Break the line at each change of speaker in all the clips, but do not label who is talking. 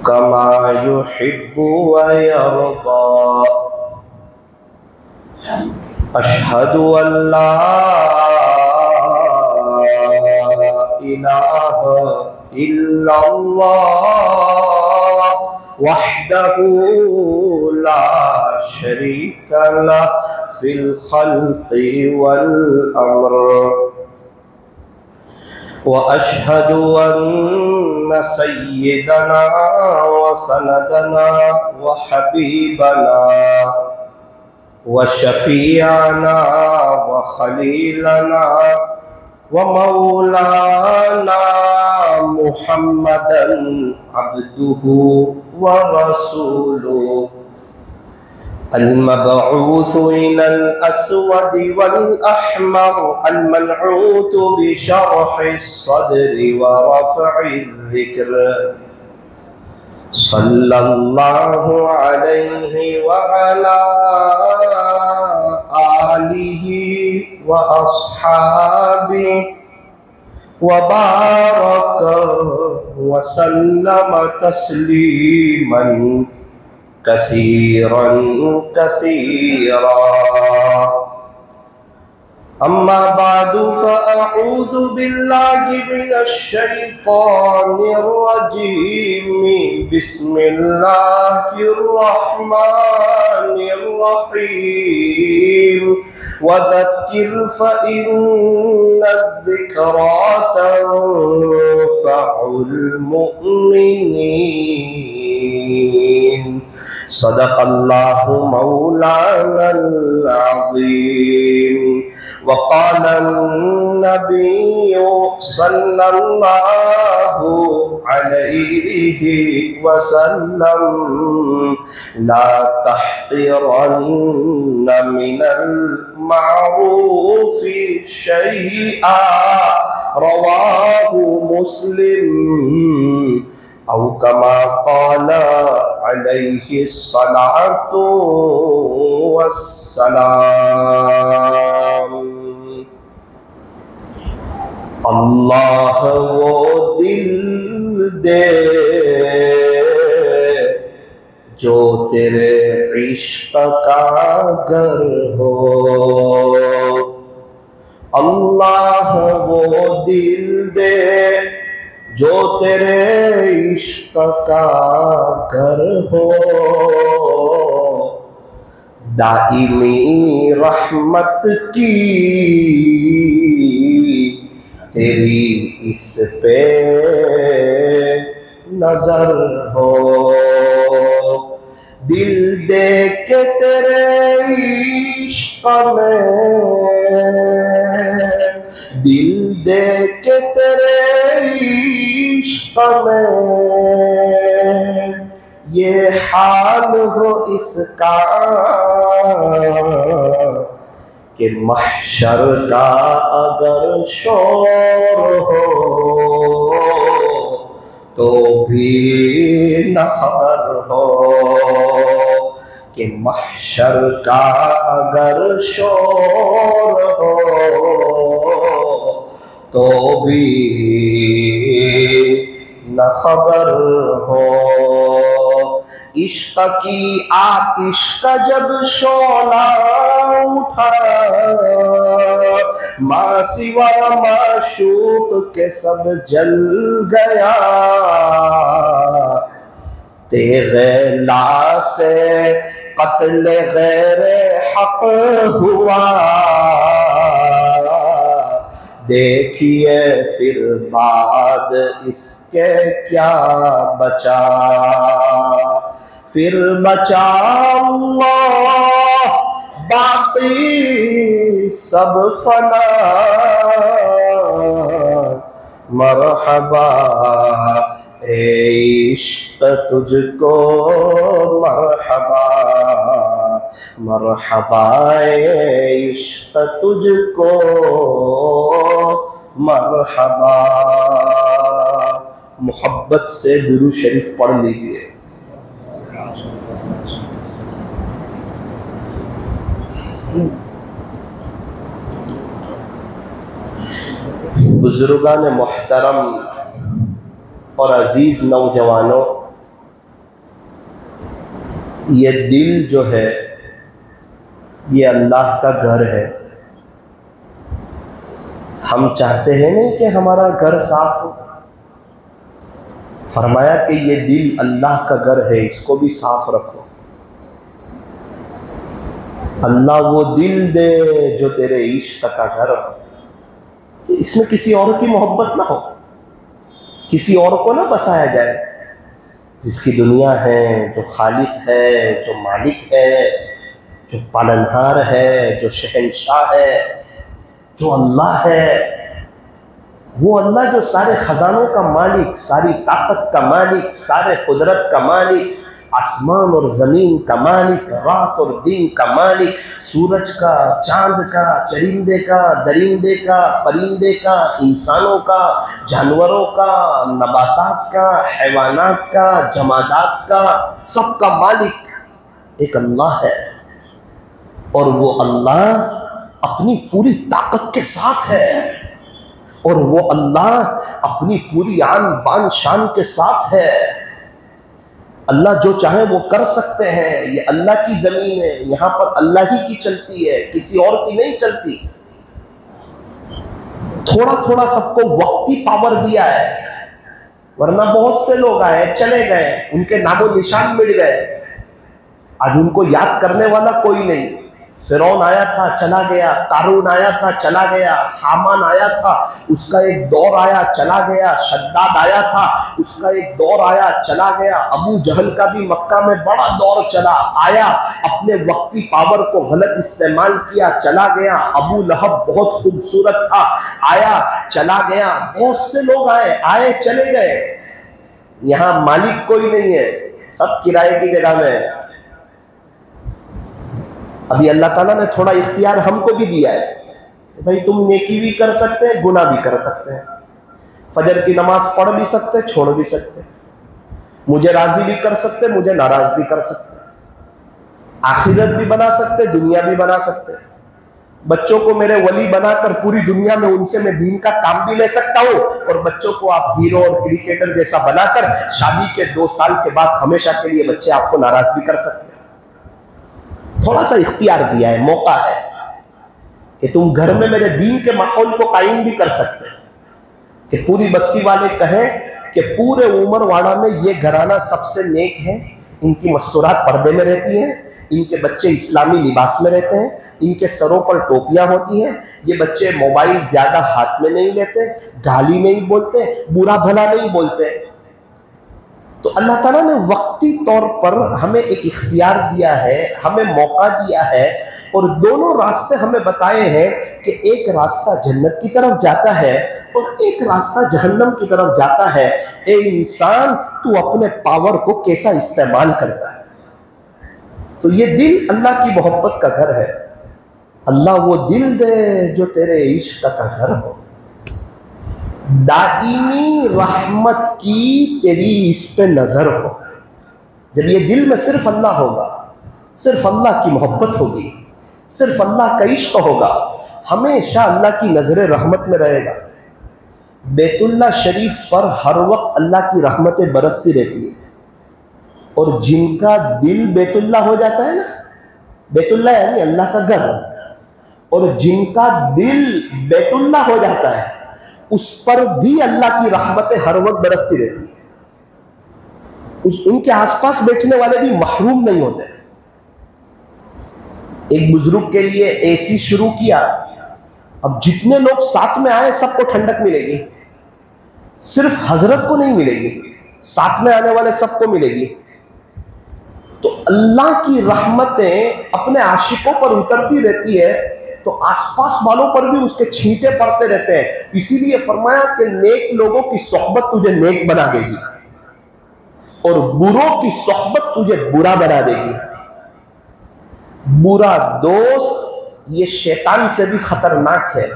कमा युहिब्बु व यर्दा। अशहदु अल्ला इलाहा इल्लल्लाह वहदहु ला शरीका लह फिल खल्क़ि वल अम्र। व अशहदु अन्न सय्यदना व सनदना व हबीबना व शफीअना व खलीलना व मौलाना मुहम्मदन अब्दुहु व रसूलुहु अल-मबऊस इलल अस्वद वल अहमर अल-मनऊत बिशरहिस सद्रि व रफ़इज़ ज़िक्र सल्लल्लाहु अलैहि व अला आलिहि व अस्हाबिहि व बारक व सल्लम तस्लीमन कसीरन कसीरा। अम्मा बादु फ़अऊज़ु बिल्लाहि मिनश शैतानिर रजीम। बिस्मिल्लाहिर रहमानिर रहीम। वज़क्किर फ़इन्नज़्ज़िक्रा तंफ़अुल मुमिनीन। सदक़ल्लाहु मौलानल अज़ीम। वक़ाल नबिय्यु सल्लल्लाहु अलैहि वसल्लम ला तहक़िरन्न मिनल मारूफ़ि शैअन रवाहु मुस्लिम औ कमा क़ाल अलैहि सलातु वस्सलाम। अल्लाह वो दिल दे जो तेरे इश्क का घर हो। अल्लाह वो दिल दे जो तेरे इश्क का घर हो। दाइमी रहमत की तेरी इस पे नजर हो। दिल दे के तेरे इश्क में, दिल दे के तेरे इश्क में ये हाल हो इसका कि महशर का अगर शोर हो तो भी न खबर हो। कि महशर का अगर शोर हो तो भी न खबर हो। इश्क की आतिश का जब शोला उठा, माँ सिवा माशूक के सब जल गया। तेरे ला से कत्ल गैरे हक हुआ। देखिए फिर बाद इसके क्या बचा। फिर बचा अल्लाह, बाकी सब फना। मरहबा ए इश्क तुझको मरहबा। मरहबा ए इश्क तुझको मरहबा। मोहब्बत से दुरूद शरीफ पढ़ लीजिए। बुजुर्गान मोहतरम और अजीज नौजवानों, ये दिल जो है ये अल्लाह का घर है। हम चाहते हैं नहीं कि हमारा घर साफ हो। फरमाया कि ये दिल अल्लाह का घर है, इसको भी साफ रखो। अल्लाह वो दिल दे जो तेरे इश्क का घर हो, इसमें किसी और की मोहब्बत ना हो, किसी और को ना बसाया जाए। जिसकी दुनिया है, जो खालिक है, जो मालिक है, जो पालनहार है, जो शहंशाह है, जो अल्लाह है, वो अल्लाह जो सारे खजानों का मालिक, सारी ताकत का मालिक, सारे कुदरत का मालिक, आसमान और ज़मीन का मालिक, रात और दिन का मालिक, सूरज का, चांद का, चरिंदे का, दरिंदे का, परिंदे का, इंसानों का, जानवरों का, नबातात का, हैवानात का, जमादात का, सबका मालिक एक अल्लाह है। और वो अल्लाह अपनी पूरी ताकत के साथ है, और वो अल्लाह अपनी पूरी आन बान शान के साथ है। अल्लाह जो चाहे वो कर सकते हैं। ये अल्लाह की ज़मीन है, यहाँ पर अल्लाह ही की चलती है, किसी और की नहीं चलती। थोड़ा थोड़ा सबको वक्ती पावर दिया है, वरना बहुत से लोग आए चले गए, उनके नामो निशान मिट गए। आज उनको याद करने वाला कोई नहीं। फिरौन आया था, चला गया। कारून आया था, चला गया। हामान आया था, उसका एक दौर आया, चला गया। शद्दाद आया था, उसका एक दौर आया, चला गया। अबू जहल का भी मक्का में बड़ा दौर चला, आया, अपने वक्ती पावर को गलत इस्तेमाल किया, चला गया। अबू लहब बहुत खूबसूरत था, आया, चला गया। बहुत से लोग आए चले गए। यहाँ मालिक कोई नहीं है, सब किराए की जगह में है। अभी अल्लाह ताला ने थोड़ा इख्तियार हमको भी दिया है, भाई तुम नेकी भी कर सकते हैं, गुनाह भी कर सकते हैं, फजर की नमाज पढ़ भी सकते, छोड़ भी सकते, मुझे राजी भी कर सकते, मुझे नाराज भी कर सकते, आखिरत भी बना सकते, दुनिया भी बना सकते। बच्चों को मेरे वली बनाकर पूरी दुनिया में उनसे मैं दीन का काम भी ले सकता हूँ, और बच्चों को आप हीरो और क्रिकेटर जैसा बनाकर शादी के 2 साल के बाद हमेशा के लिए बच्चे आपको नाराज भी कर सकते हैं। थोड़ा सा इख्तियार दिया है, मौका है कि तुम घर में मेरे दीन के माहौल को कायम भी कर सकते हैं। कि पूरी बस्ती वाले कहें कि पूरे उमरवाड़ा में ये घराना सबसे नेक है, इनकी मस्तूरात पर्दे में रहती हैं, इनके बच्चे इस्लामी लिबास में रहते हैं, इनके सरों पर टोपियां होती हैं, ये बच्चे मोबाइल ज्यादा हाथ में नहीं लेते, गाली नहीं बोलते, बुरा भला नहीं बोलते। तो अल्लाह ताला ने वक्ती तौर पर हमें एक इख्तियार दिया है, हमें मौका दिया है, और दोनों रास्ते हमें बताए हैं कि एक रास्ता जन्नत की तरफ जाता है और एक रास्ता जहन्नम की तरफ जाता है। ए इंसान, तू अपने पावर को कैसा इस्तेमाल करता है। तो ये दिल अल्लाह की मोहब्बत का घर है। अल्लाह वो दिल दे जो तेरे इश्क का घर हो। दाईमी रहमत की तेरी इस पे नजर हो। जब ये दिल में सिर्फ अल्लाह होगा, सिर्फ अल्लाह की मोहब्बत होगी, सिर्फ अल्लाह का इश्क होगा, हमेशा अल्लाह की नजर रहमत में रहेगा। बैतुल्लाह शरीफ पर हर वक्त अल्लाह की रहमतें बरसती रहती है। और जिनका दिल बैतुल्लाह हो जाता है ना, बैतुल्लाह यानी अल्लाह का घर, और जिनका दिल बैतुल्लाह हो जाता है उस पर भी अल्लाह की रहमतें हर वक्त बरसती रहती है। उनके आसपास बैठने वाले भी महरूम नहीं होते। एक बुजुर्ग के लिए एसी शुरू किया, अब जितने लोग साथ में आए सबको ठंडक मिलेगी, सिर्फ हजरत को नहीं मिलेगी, साथ में आने वाले सबको मिलेगी। तो अल्लाह की रहमतें अपने आशिकों पर उतरती रहती है, तो आसपास वालों पर भी उसके छींटे पड़ते रहते हैं। इसीलिए फरमाया कि नेक लोगों की सोहबत तुझे नेक बना देगी और बुरों की सोहबत तुझे बुरा बना देगी। बुरा दोस्त ये शैतान से भी खतरनाक है,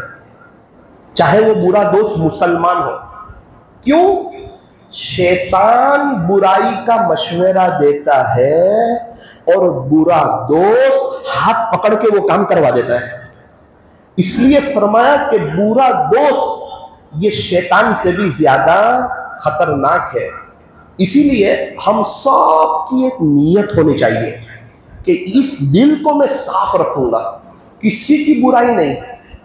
चाहे वो बुरा दोस्त मुसलमान हो। क्यों? शैतान बुराई का मशवरा देता है और बुरा दोस्त हाथ पकड़ के वो काम करवा देता है। इसलिए फरमाया कि बुरा दोस्त ये शैतान से भी ज्यादा खतरनाक है। इसीलिए हम सब की एक नीयत होनी चाहिए कि इस दिल को मैं साफ रखूंगा, किसी की बुराई नहीं,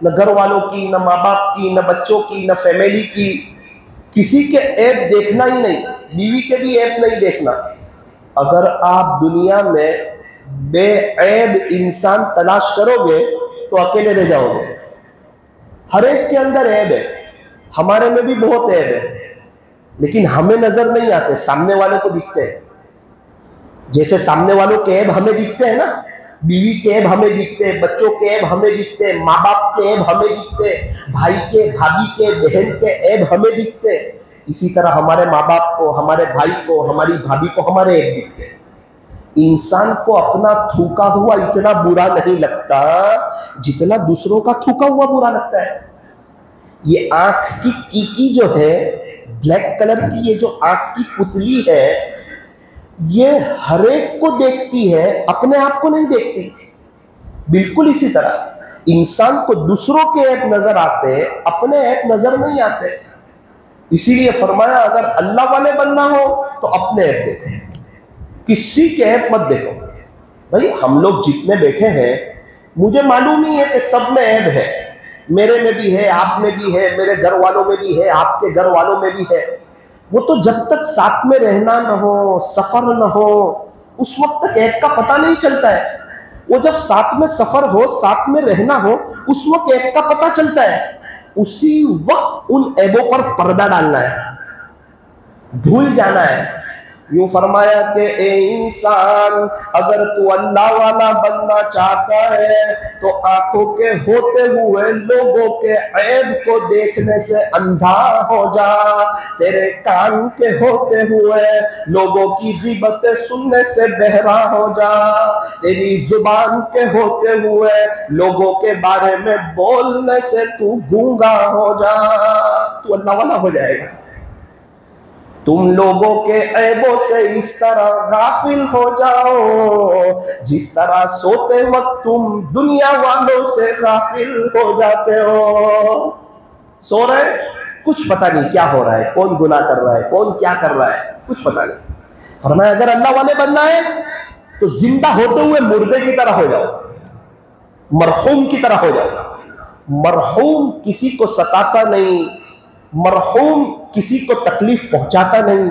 न घर वालों की, न माँ बाप की, न बच्चों की, न फैमिली की, किसी के ऐब देखना ही नहीं, बीवी के भी ऐब नहीं देखना। अगर आप दुनिया में बेऐब इंसान तलाश करोगे तो अकेले रह जाओगे। हर एक के अंदर ऐब है, हमारे में भी बहुत ऐब है, लेकिन हमें नजर नहीं आते, सामने वालों को दिखते हैं। जैसे सामने वालों के ऐब हमें दिखते हैं ना, बीवी के ऐब हमें दिखते हैं, बच्चों के ऐब हमें दिखते हैं, माँ बाप के ऐब हमें दिखते हैं, भाई के, भाभी के, बहन के ऐब हमें दिखते हैं। इसी तरह हमारे माँ बाप को, हमारे भाई को, हमारी भाभी को हमारे ऐब दिखते हैं। इंसान को अपना थूका हुआ इतना बुरा नहीं लगता जितना दूसरों का थूका हुआ बुरा लगता है। ये आंख की कीकी जो है, ब्लैक कलर की ये जो आंख की पुतली है, ये हर एक को देखती है, अपने आप को नहीं देखती। बिल्कुल इसी तरह इंसान को दूसरों के ऐब नजर आते, अपने ऐब नजर नहीं आते। इसीलिए फरमाया अगर अल्लाह वाले बनना हो तो अपने ऐब देखो, किसी के ऐब मत देखो। भाई हम लोग जितने बैठे हैं, मुझे मालूम ही है कि सब में ऐब है, मेरे में भी है, आप में भी है, मेरे घर वालों में भी है, आपके घर वालों में भी है। वो तो जब तक साथ में रहना न हो, सफर न हो, उस वक्त तक ऐब का पता नहीं चलता है। वो जब साथ में सफर हो, साथ में रहना हो, उस वक्त ऐब का पता चलता है। उसी वक्त उन ऐबों पर पर्दा डालना है, भूल जाना है। यूं फरमाया कि ए इंसान, अगर तू अल्लाह वाला बनना चाहता है तो आंखों के होते हुए लोगों के ऐब को देखने से अंधा हो जा, तेरे कान के होते हुए लोगों की ग़ीबतें सुनने से बहरा हो जा, तेरी जुबान के होते हुए लोगों के बारे में बोलने से तू गूंगा हो जा, तू अल्लाह वाला हो जाएगा। तुम लोगों के ऐबों से इस तरह गाफिल हो जाओ जिस तरह सोते वक्त तुम दुनिया वालों से गाफिल हो जाते हो। सो रहे, कुछ पता नहीं क्या हो रहा है, कौन गुनाह कर रहा है, कौन क्या कर रहा है, कुछ पता नहीं। फरमाया अगर अल्लाह वाले बनना है तो जिंदा होते हुए मुर्दे की तरह हो जाओ, मरहूम की तरह हो जाओ। मरहूम किसी को सताता नहीं, मरहूम किसी को तकलीफ पहुंचाता नहीं,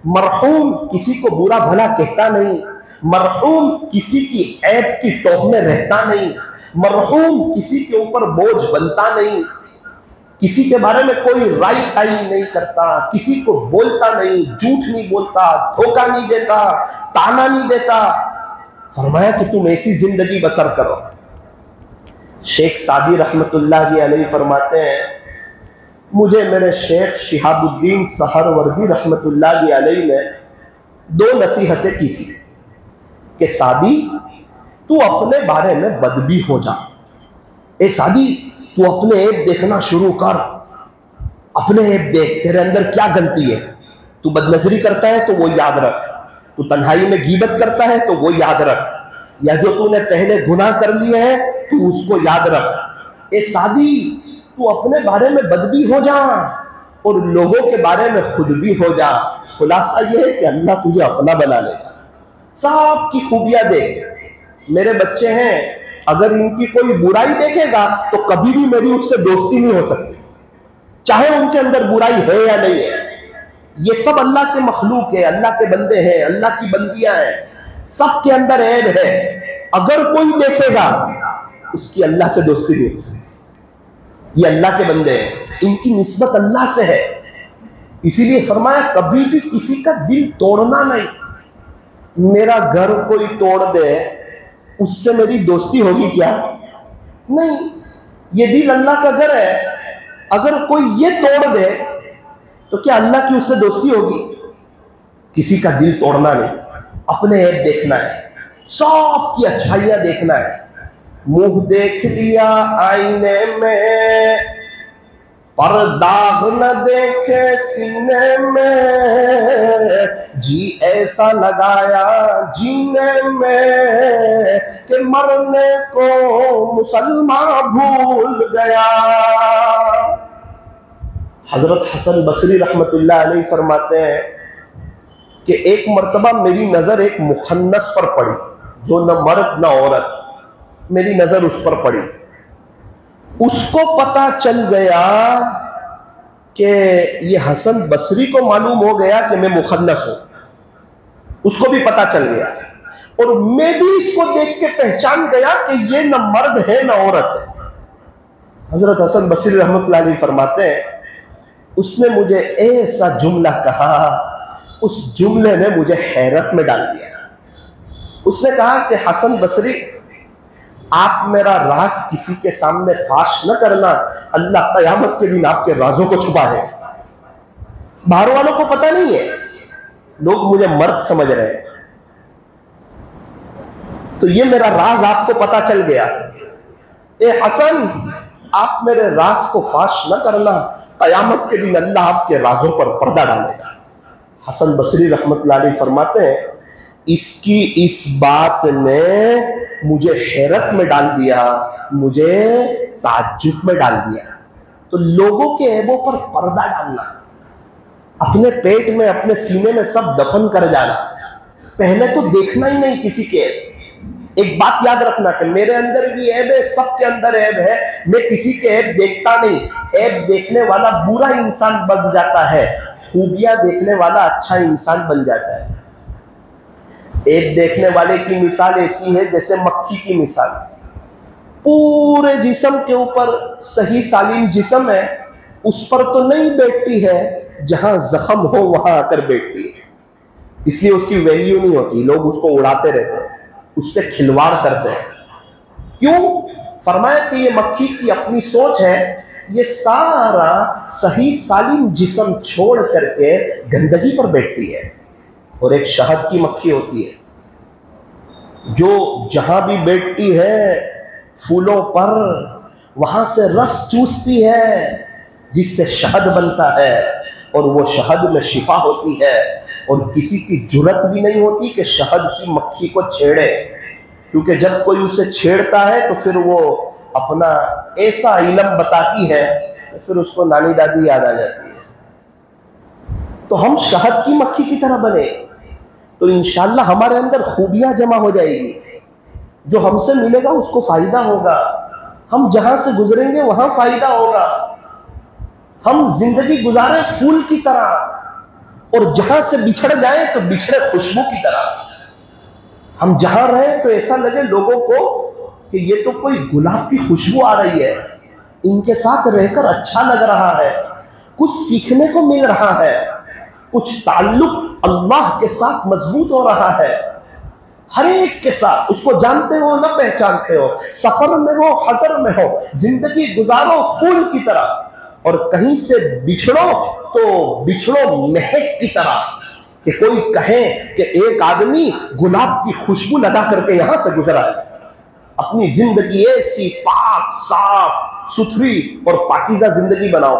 मरहूम किसी को बुरा भला कहता नहीं, मरहूम किसी की ऐब की टोह में रहता नहीं, मरहूम किसी के ऊपर बोझ बनता नहीं, किसी के बारे में कोई राय टाई नहीं करता, किसी को बोलता नहीं, झूठ नहीं बोलता, धोखा नहीं देता, ताना नहीं देता। फरमाया कि तुम ऐसी जिंदगी बसर करो। शेख सादी रहमतुल्लाह अलैहि फरमाते हैं, मुझे मेरे शेख शिहाबुद्दीन सहरवर्दी रहमतुल्लाह अलैहि ने 2 नसीहतें की थी कि सादी तू अपने बारे में बदबी हो जा। ए सादी तू अपने ऐब देखना शुरू कर, अपने ऐब देख, तेरे अंदर क्या गलती है। तू बदनजरी करता है तो वो याद रख, तू तन्हाई में गीबत करता है तो वो याद रख, या जो तूने पहले गुनाह कर लिए हैं तू उसको याद रख। ए सादी तू अपने बारे में बदबी हो जा और लोगों के बारे में खुद भी हो जा। खुलासा यह है कि अल्लाह तुझे अपना बना लेगा। सब की खूबियां देख, मेरे बच्चे हैं, अगर इनकी कोई बुराई देखेगा तो कभी भी मेरी उससे दोस्ती नहीं हो सकती, चाहे उनके अंदर बुराई है या नहीं है। ये सब अल्लाह के मखलूक है, अल्लाह के बंदे हैं, अल्लाह की बंदियां हैं, सबके अंदर ऐब है। अगर कोई देखेगा उसकी अल्लाह से दोस्ती नहीं हो सकती। ये अल्लाह के बंदे हैं, इनकी निस्बत अल्लाह से है। इसीलिए फरमाया कभी भी किसी का दिल तोड़ना नहीं। मेरा घर कोई तोड़ दे, उससे मेरी दोस्ती होगी क्या? नहीं, ये दिल अल्लाह का घर है, अगर कोई ये तोड़ दे तो क्या अल्लाह की उससे दोस्ती होगी? किसी का दिल तोड़ना नहीं, अपने ऐब देखना है, सबकी अच्छाइयां देखना है। मुंह देख लिया आईने में पर दाग न देखे सीने में, जी ऐसा लगाया जीने में कि मरने को मुसलमान भूल गया। हजरत हसन बसरी रहमतुल्लाह अलैहि फरमाते हैं, कि एक मर्तबा मेरी नजर एक मुखन्नस पर पड़ी, जो न मर्द न औरत, मेरी नजर उस पर पड़ी। उसको पता चल गया कि ये हसन बसरी को मालूम हो गया कि मैं मुखन्नस हूं, उसको भी पता चल गया। और मैं भी इसको देख के पहचान गया कि ये न मर्द है न औरत है। हजरत हसन बसरी रहमतुल्लाह अलैह फरमाते हैं, उसने मुझे ऐसा जुमला कहा, उस जुमले ने मुझे हैरत में डाल दिया। उसने कहा कि हसन बसरी, आप मेरा राज किसी के सामने फाश न करना, अल्लाह कयामत के दिन आपके राजों को छुपा है। बाहर वालों को पता नहीं है, लोग मुझे मर्द समझ रहे हैं, तो ये मेरा राज आपको पता चल गया। ए हसन, आप मेरे राज को फाश न करना, कयामत के दिन अल्लाह आपके राजों पर पर्दा डालेगा। हसन बसरी रहमतुल्लाह अलैह फरमाते हैं, इसकी इस बात ने मुझे हैरत में डाल दिया, मुझे ताज्जुब में डाल दिया। तो लोगों के ऐबों पर पर्दा डालना, अपने पेट में अपने सीने में सब दफन कर जाना, पहले तो देखना ही नहीं किसी के। एक बात याद रखना कि मेरे अंदर भी ऐब है, सबके अंदर ऐब है, मैं किसी के ऐब देखता नहीं। ऐब देखने वाला बुरा इंसान बन जाता है, खूबियां देखने वाला अच्छा इंसान बन जाता है। ऐब देखने वाले की मिसाल ऐसी है जैसे मक्खी की मिसाल, पूरे जिस्म के ऊपर सही सालिम जिस्म है, उस पर तो नहीं बैठती है, जहां जख्म हो वहां आकर बैठती है, इसलिए उसकी वैल्यू नहीं होती, लोग उसको उड़ाते रहते हैं, उससे खिलवाड़ करते हैं। क्यों? फरमाया कि ये मक्खी की अपनी सोच है, ये सारा सही सालिम जिस्म छोड़ करके गंदगी पर बैठती है। और एक शहद की मक्खी होती है जो जहां भी बैठती है फूलों पर, वहां से रस चूसती है जिससे शहद बनता है, और वो शहद में शिफा होती है। और किसी की जुर्रत भी नहीं होती कि शहद की मक्खी को छेड़े, क्योंकि जब कोई उसे छेड़ता है तो फिर वो अपना ऐसा इल्म बताती है तो फिर उसको नानी दादी याद आ जाती है। तो हम शहद की मक्खी की तरह बने तो इंशाल्लाह हमारे अंदर खूबियां जमा हो जाएगी, जो हमसे मिलेगा उसको फायदा होगा, हम जहां से गुजरेंगे वहां फायदा होगा। हम जिंदगी गुजारे फूल की तरह, और जहां से बिछड़ जाए तो बिछड़े खुशबू की तरह। हम जहां रहे तो ऐसा लगे लोगों को कि ये तो कोई गुलाब की खुशबू आ रही है, इनके साथ रहकर अच्छा लग रहा है, कुछ सीखने को मिल रहा है, कुछ ताल्लुक अल्लाह के साथ मजबूत हो रहा है। हर एक के साथ, उसको जानते हो ना पहचानते हो, सफर में हो हजर में हो, जिंदगी गुजारो फूल की तरह, और कहीं से बिछड़ो तो बिछड़ो महक की तरह, कि कोई कहे कि एक आदमी गुलाब की खुशबू लगा करके यहां से गुजरा है। अपनी जिंदगी ऐसी पाक साफ सुथरी और पाकीज़ा जिंदगी बनाओ।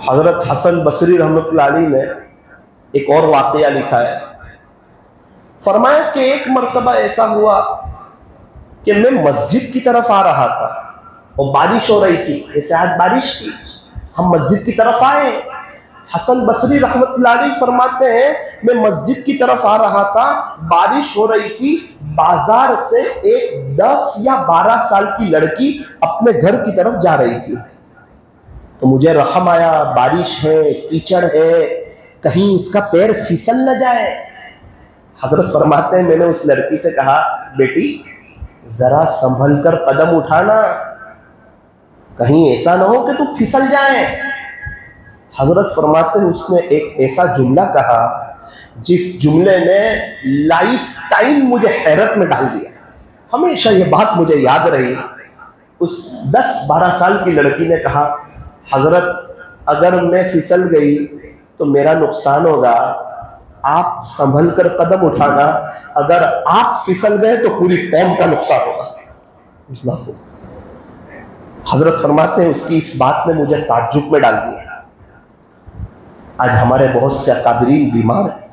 हजरत हसन बसरी रहमतुल्लाह अलैह ने एक और वाकया लिखा है, फरमाया कि एक मर्तबा ऐसा हुआ कि मैं मस्जिद की तरफ आ रहा था और बारिश हो रही थी, जैसे आज बारिश थी, हम मस्जिद की तरफ आए। हसन बसरी रहमतुल्लाह अलैह फरमाते हैं, मैं मस्जिद की तरफ आ रहा था, बारिश हो रही थी, बाजार से एक 10 या 12 साल की लड़की अपने घर की तरफ जा रही थी। तो मुझे रहम आया, बारिश है, कीचड़ है, कहीं इसका पैर फिसल न जाए। हजरत फरमाते हैं, मैंने उस लड़की से कहा, बेटी जरा संभल कर कदम उठाना, कहीं ऐसा ना हो कि तू फिसल जाए। हजरत फरमाते हैं, उसने एक ऐसा जुमला कहा जिस जुमले ने लाइफ टाइम मुझे हैरत में डाल दिया। हमेशा ये बात मुझे याद रही। उस 10-12 साल की लड़की ने कहा, हजरत अगर मैं फिसल गई तो मेरा नुकसान होगा, आप संभल कर कदम उठाना, अगर आप फिसल गए तो पूरी कौम का नुकसान होगा। हजरत फरमाते हैं, उसकी इस बात ने मुझे ताज्जुब में डाल दिया। आज हमारे बहुत से अकाबरीन बीमार हैं,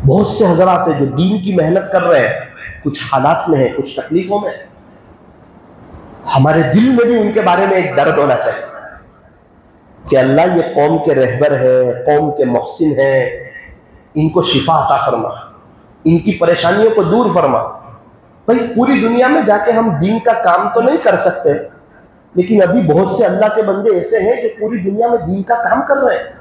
बहुत से हजरात हैं जो दीन की मेहनत कर रहे हैं, कुछ हालात में है, कुछ तकलीफों में। हमारे दिल में भी उनके बारे में एक दर्द होना चाहिए। कि अल्लाह ये कौम के रहबर है, कौम के मोहसिन है, इनको शिफा अता फरमा, इनकी परेशानियों को दूर फरमा। भाई पूरी दुनिया में जाके हम दीन का काम तो नहीं कर सकते, लेकिन अभी बहुत से अल्लाह के बंदे ऐसे हैं जो पूरी दुनिया में दीन का काम कर रहे हैं।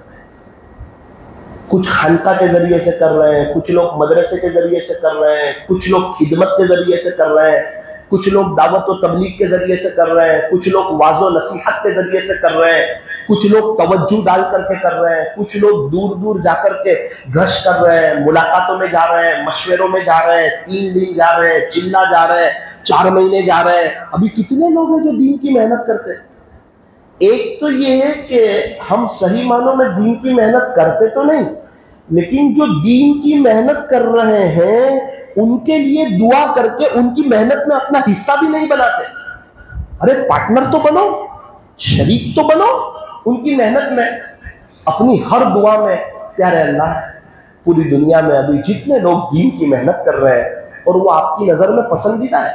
कुछ खानका के जरिए से कर रहे हैं, कुछ लोग मदरसे के जरिए से कर रहे हैं, कुछ लोग खिदमत के जरिए से कर रहे हैं, कुछ लोग दावत और तबलीग के जरिए से कर रहे हैं, कुछ लोग वाज़ो नसीहत के जरिए से कर रहे हैं, कुछ लोग तवज्जो डाल करके कर रहे हैं, कुछ लोग दूर दूर जाकर के गश्त कर रहे हैं, मुलाकातों में जा रहे हैं, मशवरों में जा रहे हैं, 3 दिन जा रहे हैं, चिल्ला जा रहे हैं, 4 महीने जा रहे हैं। अभी कितने लोग हैं जो दीन की मेहनत करते हैं। एक तो ये है कि हम सही मानों में दीन की मेहनत करते तो नहीं, लेकिन जो दीन की मेहनत कर रहे हैं उनके लिए दुआ करके उनकी मेहनत में अपना हिस्सा भी नहीं बनाते। अरे पार्टनर तो बनो, शरीक तो बनो उनकी मेहनत में, अपनी हर दुआ में। प्यारे अल्लाह, पूरी दुनिया में अभी जितने लोग दीन की मेहनत कर रहे हैं और वो आपकी नज़र में पसंदीदा है,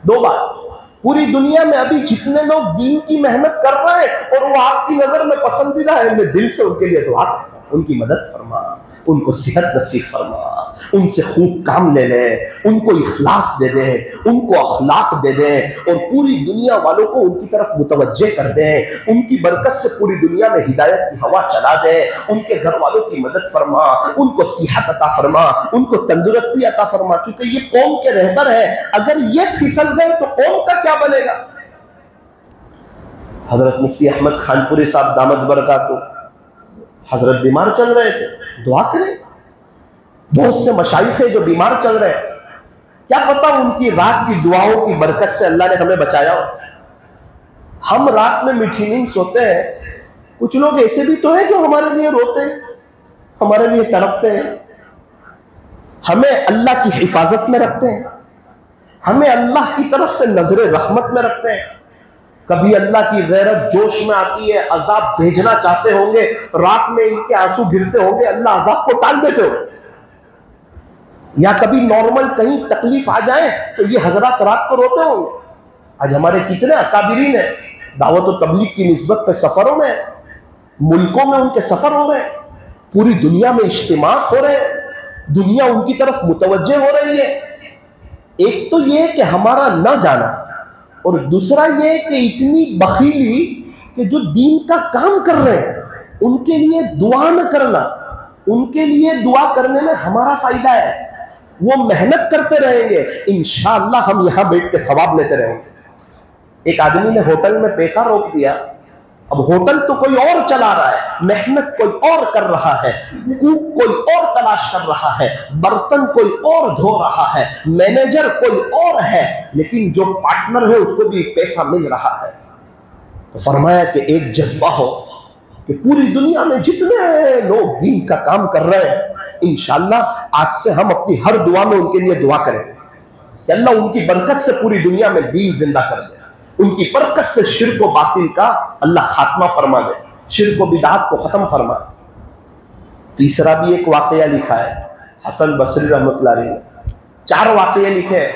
2 बात, पूरी दुनिया में अभी जितने लोग दीन की मेहनत कर रहे हैं और वो आपकी नज़र में पसंदीदा है, मैं दिल से उनके लिए दुआ करता हूं, उनकी मदद फरमा, उनको सेहत नसीब फरमा, उनसे खूब काम ले ले, उनको इखलास दे दे, उनको अखलाक दे दे और पूरी दुनिया वालों को उनकी तरफ मुतवज्जे कर दे। उनकी बरकत से पूरी दुनिया में हिदायत की हवा चला दे, उनके घर वालों की मदद फरमा, उनको सेहत अता फरमा, उनको तंदुरुस्ती अता फरमा। क्योंकि ये कौम के रहबर है, अगर ये फिसल गए तो कौम का क्या बनेगा। हजरत मुफ्ती अहमद खानपुरी साहब दामद बरकातहू, हजरत बीमार चल रहे थे, दुआ करें। बहुत से मशाइख हैं जो बीमार चल रहे हैं, क्या पता उनकी रात की दुआओं की बरकत से अल्लाह ने हमें बचाया हो। हम रात में मीठी नींद सोते हैं, कुछ लोग ऐसे भी तो हैं जो हमारे लिए रोते हैं, हमारे लिए तड़पते हैं, हमें अल्लाह की हिफाजत में रखते हैं, हमें अल्लाह की तरफ से नजर रहमत में रखते हैं। कभी अल्लाह की गैरत जोश में आती है, अजाब भेजना चाहते होंगे, रात में इनके आंसू गिरते होंगे, अल्लाह अजाब को टाल देते हो। या कभी नॉर्मल कहीं तकलीफ आ जाए तो ये हजरत रात को रोते होंगे। आज हमारे कितने अकाबिरीन हैं, दावत और तबलीग की निस्बत पे सफरों में, मुल्कों में उनके सफर हो रहे हैं, पूरी दुनिया में इज्तिमात हो रहे हैं, दुनिया उनकी तरफ मुतवज्जे हो रही है। एक तो ये कि हमारा न जाना, और दूसरा ये कि इतनी बखीली कि जो दीन का काम कर रहे हैं उनके लिए दुआ न करना। उनके लिए दुआ करने में हमारा फायदा है, वो मेहनत करते रहेंगे, इंशाअल्लाह हम यहां बैठ के सवाब लेते रहेंगे। एक आदमी ने होटल में पैसा रोक दिया, अब होटल तो कोई और चला रहा है, मेहनत कोई और कर रहा है, कुक कोई और तलाश कर रहा है, बर्तन कोई और धो रहा है, मैनेजर कोई और है, लेकिन जो पार्टनर है उसको भी पैसा मिल रहा है। तो फरमाया कि एक जज्बा हो कि पूरी दुनिया में जितने लोग दीन का काम कर रहे हैं, इंशाअल्लाह आज से हम अपनी हर दुआ में उनके लिए दुआ करेंगे कि अल्लाह उनकी बरकत से पूरी दुनिया में दीन जिंदा कर दे, उनकी बरकत से शिर्क व बातिल का अल्लाह खात्मा फरमा दे, शिर्क व बिदात को खत्म फरमा। तीसरा भी एक वाकया लिखा है हसन बसरी रहमतुल्लाह अलैह ने, 4 वाकये लिखे हैं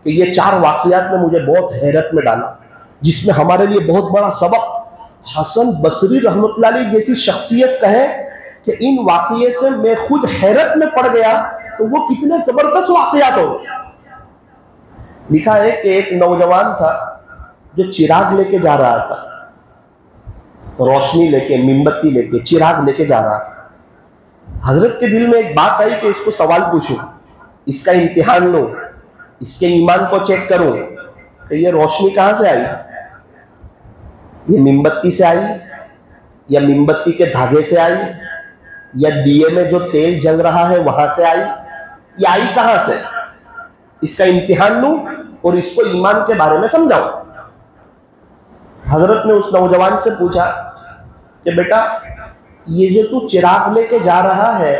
कि ये 4 वाकयात ने मुझे बहुत हैरत में डाला, जिसमें हमारे लिए बहुत बड़ा सबक। हसन बसरी रहमतुल्लाह अलैह जैसी शख्सियत कहे कि इन वाकये से मैं खुद हैरत में पड़ गया, तो वो कितने जबरदस्त वाकयात हो। लिखा है कि एक नौजवान था जो चिराग लेके जा रहा था, रोशनी लेके, मोमबत्ती लेके, चिराग लेके जा रहा था। हजरत के दिल में एक बात आई कि इसको सवाल पूछूं, इसका इम्तिहान लूं, इसके ईमान को चेक करूं कि ये रोशनी कहां से आई, ये मोमबत्ती से आई या मोमबत्ती के धागे से आई या दिए में जो तेल जल रहा है वहां से आई, या आई कहां से। इसका इम्तिहान लूं और इसको ईमान के बारे में समझाऊं। हजरत ने उस नौजवान से पूछा कि बेटा ये जो तू चिराग लेके जा रहा है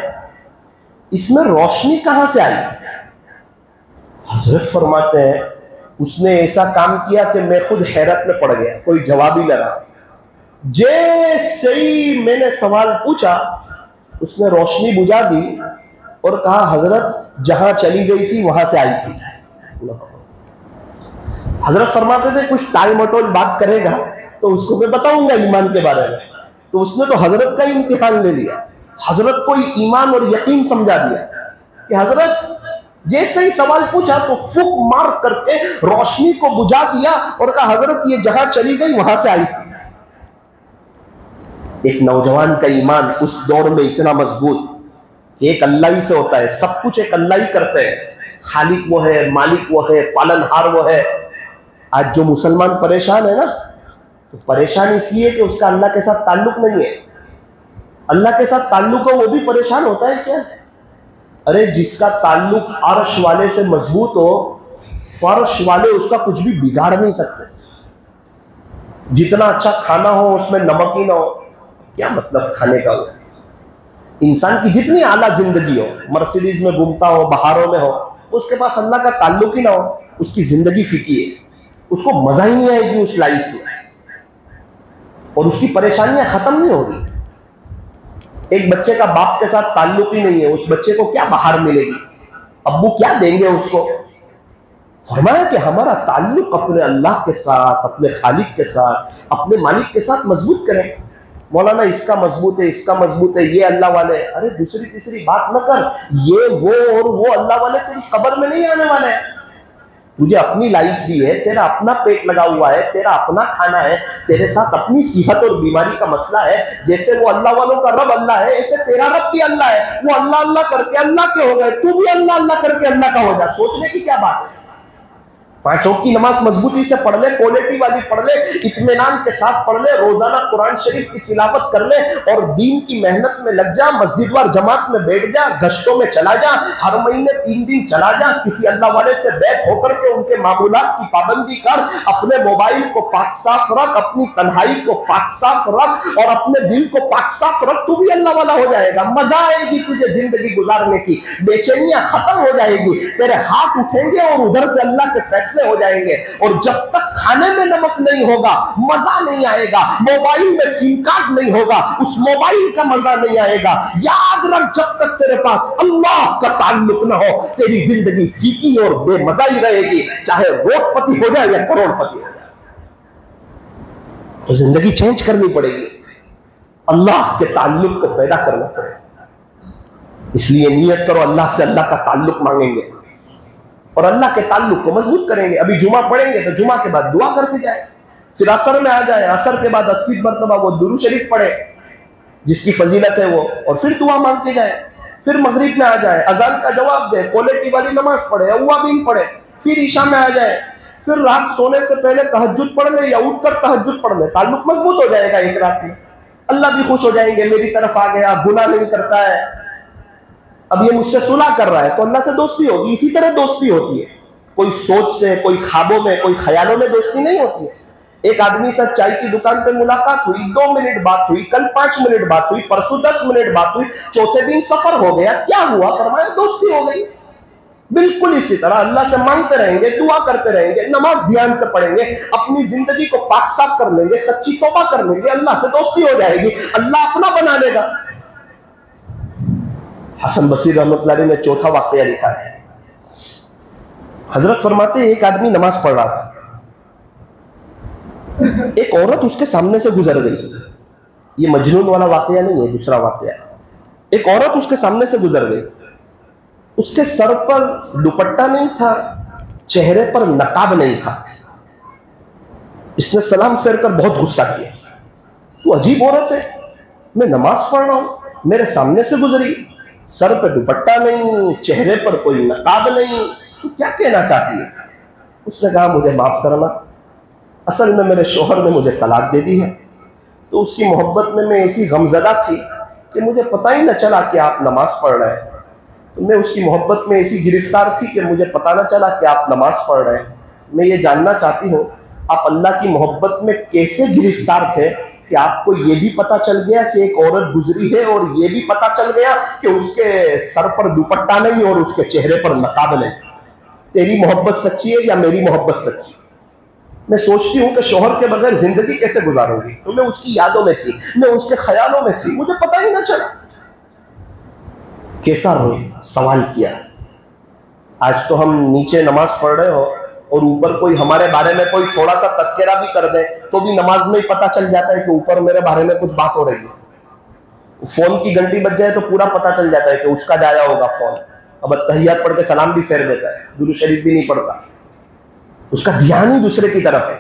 इसमें रोशनी कहां से आई। हजरत फरमाते हैं उसने ऐसा काम किया कि मैं खुद हैरत में पड़ गया, कोई जवाब ही न रहा। जैसे ही मैंने सवाल पूछा उसने रोशनी बुझा दी और कहा हजरत जहां चली गई थी वहां से आई थी। हजरत फरमाते थे कुछ टाइम मटोल बात करेगा तो उसको मैं बताऊंगा ईमान के बारे में, तो उसने तो हजरत का ही इम्तिहान ले लिया, हजरत को ही ईमान और यकीन समझा दिया कि हजरत जैसे ही सवाल पूछा तो फूक मार करके रोशनी को बुझा दिया और कहा हजरत ये जगह चली गई, वहां से आई थी। एक नौजवान का ईमान उस दौर में इतना मजबूत कि एक अल्लाह ही से होता है, सब कुछ एक अल्लाह ही करते हैं, खालिक वो है, मालिक वो है, पालनहार वो है। आज जो मुसलमान परेशान है ना, तो परेशान इसलिए कि उसका अल्लाह के साथ ताल्लुक नहीं है। अल्लाह के साथ ताल्लुक हो वो भी परेशान होता है क्या? अरे जिसका ताल्लुक अर्श वाले से मजबूत हो, फर्श वाले उसका कुछ भी बिगाड़ नहीं सकते। जितना अच्छा खाना हो उसमें नमक ही ना हो, क्या मतलब खाने का हो? इंसान की जितनी आला जिंदगी हो, मर्सिडीज में घूमता हो, बहारों में हो, उसके पास अल्लाह का ताल्लुक ही ना हो, उसकी जिंदगी फीकी है, उसको मजा ही नहीं आएगी उस लाइफ में, और उसकी परेशानियां खत्म नहीं होगी। एक बच्चे का बाप के साथ ताल्लुक ही नहीं है, उस बच्चे को क्या बाहर मिलेगी, अब्बू क्या देंगे उसको? फरमाया कि हमारा ताल्लुक अपने अल्लाह के साथ, अपने खालिक के साथ, अपने मालिक के साथ मजबूत करें। मौलाना इसका मजबूत है, इसका मजबूत है, ये अल्लाह वाले, अरे दूसरी तीसरी बात न कर, ये वो और वो अल्लाह वाले तेरी कब्र में नहीं आने वाले हैं। तुझे अपनी लाइफ दी है, तेरा अपना पेट लगा हुआ है, तेरा अपना खाना है, तेरे साथ अपनी सेहत और बीमारी का मसला है। जैसे वो अल्लाह वालों का रब अल्लाह है, ऐसे तेरा रब भी अल्लाह है। वो अल्लाह अल्लाह करके अल्लाह के हो गए, तू भी अल्लाह अल्लाह करके अल्लाह का हो जा। सोचने की क्या बात है? 5 वक्त की नमाज मजबूती से पढ़ ले, क्वालिटी वाली पढ़ ले, इत्मीनान के साथ पढ़ ले, रोजाना कुरान शरीफ की तिलावत कर ले और दीन की मेहनत में लग जा, मस्जिद वार जमात में बैठ जा, गश्तों में चला जा, हर महीने 3 दिन चला जा, किसी अल्लाह वाले से बैठ होकर के उनके मामूलात की पाबंदी कर, अपने मोबाइल को पाक साफ रख, अपनी तन्हाई को पाक साफ रख और अपने दिल को पाक साफ रख, तू भी अल्लाह वाला हो जाएगा। मजा आएगी तुझे जिंदगी गुजारने की, बेचैनियां खत्म हो जाएगी, तेरे हाथ उठेंगे और उधर से अल्लाह के फैसले हो जाएंगे। और जब तक खाने में नमक नहीं होगा मजा नहीं आएगा, मोबाइल में सिम कार्ड नहीं होगा उस मोबाइल का मजा नहीं आएगा। याद रख, जब तक तेरे पास अल्लाह का ताल्लुक ना हो तेरी जिंदगी फीकी और बेमजा ही रहेगी, चाहे रोडपति हो जाए या करोड़पति हो जाए। तो जिंदगी चेंज करनी पड़ेगी, अल्लाह के ताल्लुक को पैदा करना पड़ेगा। इसलिए नियत करो अल्लाह से अल्लाह का ताल्लुक मांगेंगे और अल्लाह के ताल्लुक को मजबूत करेंगे। अभी जुमा पढ़ेंगे तो जुमा के बाद दुआ करके जाए, फिर असर में आ जाए, असर के बाद 80 मरतबा वो दुरूद शरीफ पढ़े जिसकी फजीलत है वो, और फिर दुआ मांग के जाए, फिर मगरिब में आ जाए, अजान का जवाब दे, क्वालिटी वाली नमाज पढ़े, अव्वाबीन पढ़े, फिर ईशा में आ जाए, फिर रात सोने से पहले तहज्जुद पढ़ ले या उठकर तहज्जुद पढ़ ले, ताल्लुक मजबूत हो जाएगा एक रात में। अल्लाह भी खुश हो जाएंगे, मेरी तरफ आ गया, गुनाह नहीं करता है, अब ये मुझसे सुलह कर रहा है, तो अल्लाह से दोस्ती होगी। इसी तरह दोस्ती होती है, कोई सोच से, कोई ख्वाबों में, कोई ख्यालों में दोस्ती नहीं होती है। एक आदमी से चाय की दुकान पे मुलाकात हुई, 2 मिनट बात हुई, कल 5 मिनट बात हुई, परसों 10 मिनट बात हुई, चौथे दिन सफर हो गया, क्या हुआ? फरमाया दोस्ती हो गई। बिल्कुल इसी तरह अल्लाह से मांगते रहेंगे, दुआ करते रहेंगे, नमाज ध्यान से पढ़ेंगे, अपनी जिंदगी को पाक साफ कर लेंगे, सच्ची तौबा कर लेंगे, अल्लाह से दोस्ती हो जाएगी, अल्लाह अपना बना लेगा। हसन बसरी रहमतुल्लाह अलैह ने चौथा वाकया लिखा है। हजरत फरमाते एक आदमी नमाज पढ़ रहा था, एक औरत उसके सामने से गुजर गई। ये मजनून वाला वाकया नहीं है, दूसरा वाकया। एक औरत उसके सामने से गुजर गई, उसके सर पर दुपट्टा नहीं था, चेहरे पर नकाब नहीं था। इसने सलाम फेर कर बहुत गुस्सा किया, तू अजीब औरत है, मैं नमाज पढ़ रहा हूं, मेरे सामने से गुजरी, सर पे दुपट्टा नहीं, चेहरे पर कोई नकाब नहीं, तू क्या कहना चाहती है? उसने कहा मुझे माफ करना, असल में मेरे शोहर ने मुझे तलाक दे दी है, तो उसकी मोहब्बत में मैं ऐसी गमजदा थी कि मुझे पता ही न चला कि आप नमाज पढ़ रहे हैं। तो मैं उसकी मोहब्बत में ऐसी गिरफ्तार थी कि मुझे पता न चला कि आप नमाज पढ़ रहे हैं। मैं ये जानना चाहती हूँ आप अल्लाह की मोहब्बत में कैसे गिरफ्तार थे कि आपको ये भी पता चल गया कि एक औरत गुजरी है और ये भी पता चल गया कि उसके सर पर दुपट्टा नहीं और उसके चेहरे पर नकाब नहीं। तेरी मोहब्बत सच्ची है या मेरी मोहब्बत सच्ची? मैं सोचती हूँ कि शोहर के बगैर जिंदगी कैसे गुजारूंगी, तो मैं उसकी यादों में थी, मैं उसके ख्यालों में थी, मुझे पता ही ना चला। कैसा सवाल किया। आज तो हम नीचे नमाज पढ़ रहे हो, और ऊपर कोई हमारे बारे में कोई थोड़ा सा तस्करा भी कर दे तो भी नमाज में ही पता चल जाता है कि ऊपर मेरे बारे में कुछ बात हो रही है। फोन की घंटी बज जाए तो पूरा पता चल जाता है कि उसका जाया होगा फोन। अब तहियात पढ़ के सलाम भी फेर देता है, दुरूद शरीफ भी नहीं पढ़ता, उसका ध्यान ही दूसरे की तरफ है।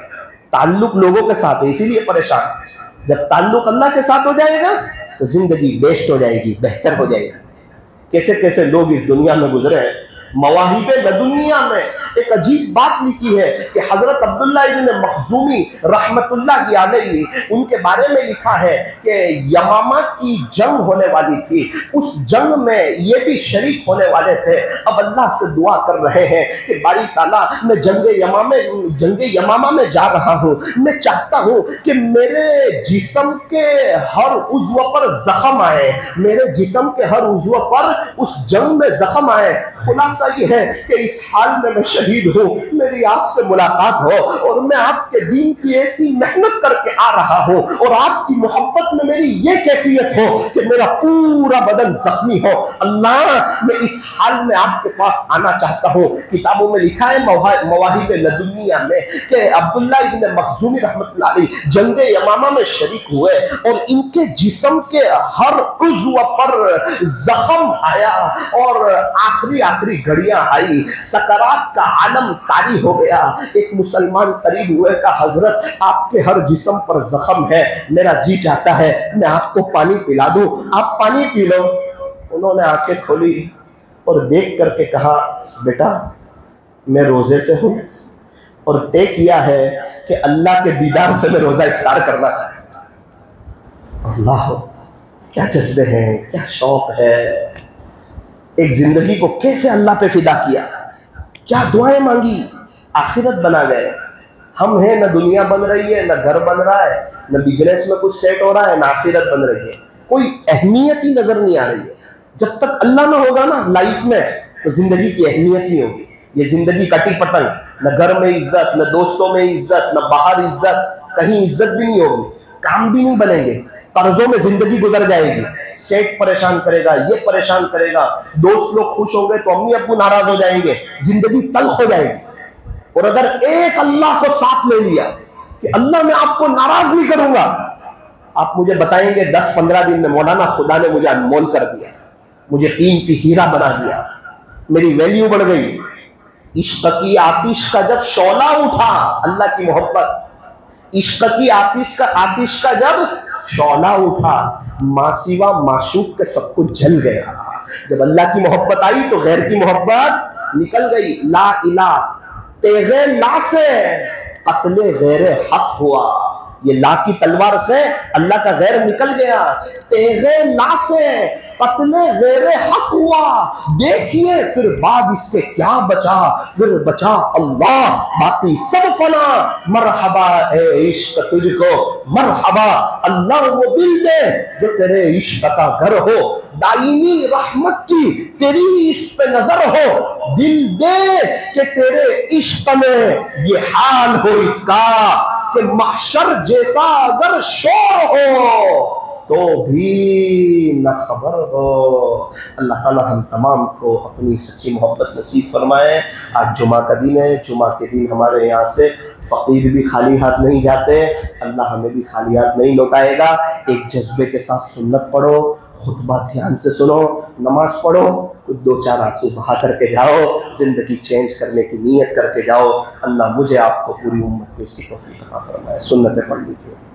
ताल्लुक लोगों के साथ है, इसीलिए परेशान। जब ताल्लुक अल्लाह के साथ हो जाएगा तो जिंदगी बेस्ट हो जाएगी, बेहतर हो जाएगी। कैसे कैसे लोग इस दुनिया में गुजरे हैं। मवाहिबे लदुनिया में एक अजीब बात लिखी है कि हजरत अब्दुल्ला इब्न मखजूमी रहमतुल्लाह अलैहि उनके बारे में लिखा है कि यमामा की जंग होने वाली थी, उस जंग में ये भी शरीक होने वाले थे। अब अल्लाह से दुआ कर रहे हैं कि बारी ताला मैं जंगे यमामा में जा रहा हूँ, मैं चाहता हूँ कि मेरे जिस्म के हर उज़्व पर जख्म आए, मेरे जिस्म के हर उज़्व पर उस जंग में जख्म आए। खुलासा ये है कि इस हाल में मैं शहीद हूँ, मेरी आपसे मुलाकात हो और मैं आपके दीन की ऐसी मेहनत करके आ रहा हूँ और आपकी मोहब्बत में मेरी ये कैफियत हो कि मेरा पूरा बदन जख्मी हो। अल्लाह मैं इस हाल में आपके पास आना चाहता हूँ। किताबों में लिखा है मवाहिब लदुनिया में कि अब्दुल्ला इब्न मखजूमी रहमतुल्लाह अलैहि जंगे यमामा में शरीक हुए और इनके जिस्म के हर उज़्व पर जख्म आया और आखिरी घड़ियां आई, सकरात का आलम तारी हो गया। एक मुसलमान करीब हुए का हजरत आपके हर जिस्म पर जख्म है, मेरा जी चाहता है मैं आपको पानी पिला दूं, आप पानी पी लो। उन्होंने आंखें खोली और देख करके कहा बेटा मैं रोजे से हूं और तय किया है कि अल्लाह के दीदार से मैं रोजा इफ्तार करना चाहता हूं। अल्लाह क्या जज्बे हैं, क्या शौक है। एक जिंदगी को कैसे अल्लाह पे फिदा किया, क्या दुआएं मांगी, आखिरत बना गए। हम हैं न दुनिया बन रही है, न घर बन रहा है, न बिजनेस में कुछ सेट हो रहा है, न आखिरत बन रही है, कोई अहमियत ही नजर नहीं आ रही है। जब तक अल्लाह ना होगा ना लाइफ में तो जिंदगी की अहमियत नहीं होगी। ये जिंदगी कटी पतंग, न घर में इज्जत, न दोस्तों में इज्जत, न बाहर इज्जत, कहीं इज्जत भी नहीं होगी, काम भी नहीं बनेंगे, कर्जों में जिंदगी गुजर जाएगी। सेठ परेशान करेगा, ये परेशान करेगा, दोस्त लोग खुश होंगे तो अम्मी अब्बू नाराज हो जाएंगे, जिंदगी तल्ख हो जाएगी। और अगर एक अल्लाह को साथ ले लिया कि अल्लाह मैं आपको नाराज नहीं करूंगा, आप मुझे बताएंगे 10-15 दिन में मौलाना खुदा ने मुझे अनमोल कर दिया, मुझे कीमती हीरा बना दिया, मेरी वैल्यू बढ़ गई। इश्क की आतिश का जब शौला उठा, अल्लाह की मोहब्बत, इश्क की आतिश का जब शौला उठा, मासिवा माशूक के सब कुछ जल गया। जब अल्लाह की मोहब्बत आई तो गैर की मोहब्बत निकल गई। ला इला तेगे ला से कत्ले गैर हक हुआ, ये ला की तलवार से अल्लाह का गैर निकल गया। तेगे ला से कत्ले गैर हक हुआ, देखिए फिर बाद इसके क्या बचा, फिर बचा अल्लाह, बाकी सब फना। मरहबा ए इश्क तुझको मरहबा, अल्लाह वो दिल दे जो तेरे इश्क का घर हो, दाईमी रहमत की तेरी इस पे नजर हो, दिल दे कि तेरे इश्क में ये हाल हो इसका कि महशर जैसा अगर शोर हो तो भी न खबर हो। अल्लाह ताला हम तमाम को अपनी सच्ची मोहब्बत नसीब फरमाए। आज जुमा का दिन है, जुमा के दिन हमारे यहाँ से फ़कीर भी खाली हाथ नहीं जाते, अल्लाह हमें भी खाली हाथ नहीं लौटाएगा। एक जज्बे के साथ सुन्नत पढ़ो, खुतबा ध्यान से सुनो, नमाज पढ़ो, कुछ 2-4 आंसू बहा करके जाओ, ज़िंदगी चेंज करने की नीयत करके जाओ। अल्लाह मुझे आपको पूरी उम्मत को इसकी तौफीक अता फरमाए। सुन्नतें पढ़ लीजिए।